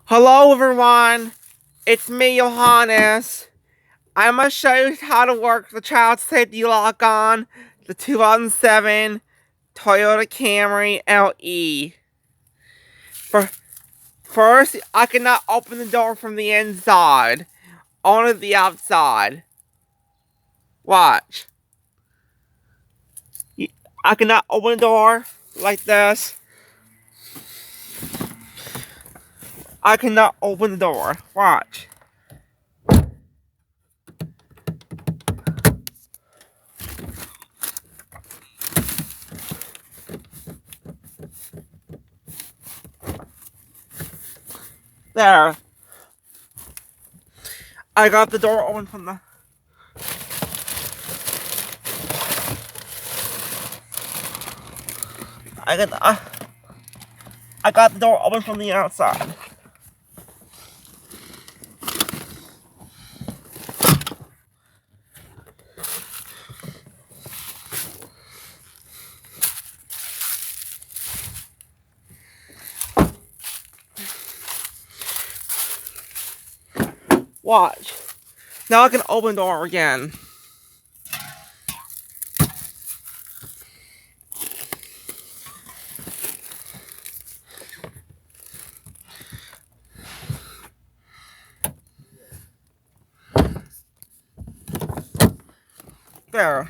Hello everyone, it's me Johannes. I'm going to show you how to work the child safety lock on the 2007 Toyota Camry LE. First, I cannot open the door from the inside, only the outside. Watch. I cannot open the door like this. I cannot open the door. Watch. There. I got the door open from the... I got the door open from the outside. Watch. Now I can open the door again. There.